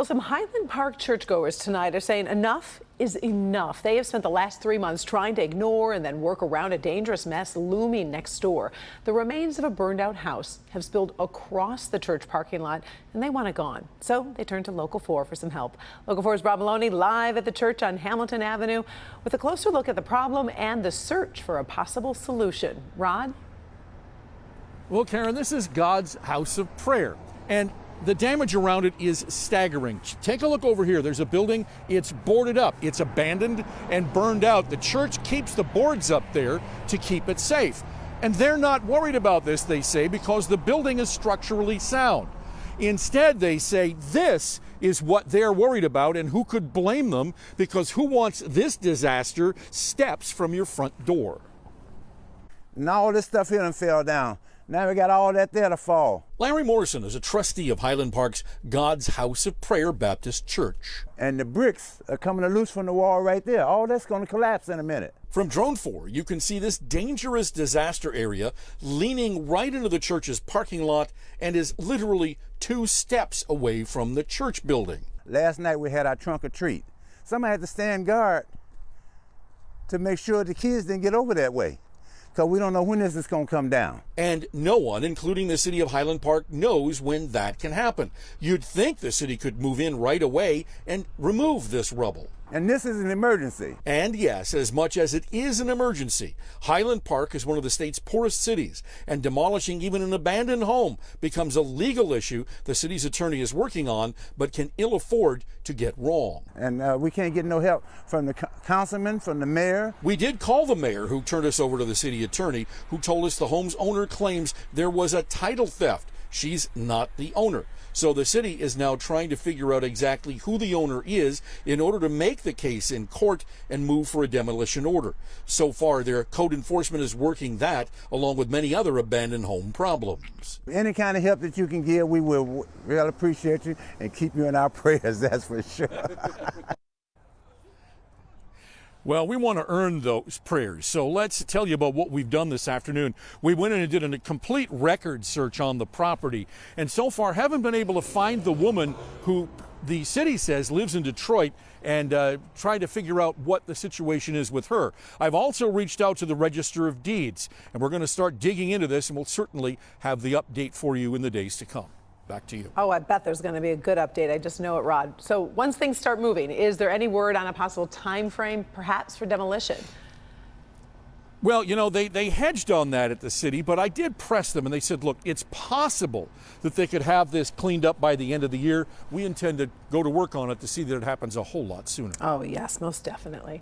Well, some Highland Park churchgoers tonight are saying enough is enough. They have spent the last 3 months trying to ignore and then work around a dangerous mess looming next door. The remains of a burned out house have spilled across the church parking lot and they want it gone. So they turned to Local 4 for some help. Local 4's Rob Maloney live at the church on Hamilton Avenue with a closer look at the problem and the search for a possible solution. Rod? Well, Karen, this is God's house of prayer, and the damage around it is staggering. Take a look over here. There's a building. It's boarded up. It's abandoned and burned out. The church keeps the boards up there to keep it safe. And they're not worried about this, they say, because the building is structurally sound. Instead, they say this is what they're worried about, and who could blame them, because who wants this disaster steps from your front door? And all this stuff here done fell down. Now we got all that there to fall. Larry Morrison is a trustee of Highland Park's God's House of Prayer Baptist Church. And the bricks are coming loose from the wall right there. All that's going to collapse in a minute. From Drone 4, you can see this dangerous disaster area leaning right into the church's parking lot and is literally 2 steps away from the church building. Last night we had our trunk or treat. Somebody had to stand guard to make sure the kids didn't get over that way, because we don't know when this is going to come down. And no one, including the city of Highland Park, knows when that can happen. You'd think the city could move in right away and remove this rubble. And this is an emergency. And yes, as much as it is an emergency, Highland Park is one of the state's poorest cities, and demolishing even an abandoned home becomes a legal issue the city's attorney is working on, but can ill afford to get wrong. And we can't get no help from the councilman, from the mayor. We did call the mayor, who turned us over to the city attorney, who told us the home's owner claims there was a title theft. She's not the owner. So the city is now trying to figure out exactly who the owner is in order to make the case in court and move for a demolition order. So far, their code enforcement is working that, along with many other abandoned home problems. Any kind of help that you can give, we will really appreciate you and keep you in our prayers, that's for sure. Well, we want to earn those prayers, so let's tell you about what we've done this afternoon. We went in and did a complete record search on the property, and so far haven't been able to find the woman who the city says lives in Detroit, and try to figure out what the situation is with her. I've also reached out to the Register of Deeds, and we're going to start digging into this, and we'll certainly have the update for you in the days to come. Back to you. Oh, I bet there's going to be a good update. I just know it, Rod. So once things start moving, is there any word on a possible time frame, perhaps, for demolition? Well, you know, they hedged on that at the city, but I did press them, and they said, look, it's possible that they could have this cleaned up by the end of the year. We intend to go to work on it to see that it happens a whole lot sooner. Oh, yes, most definitely.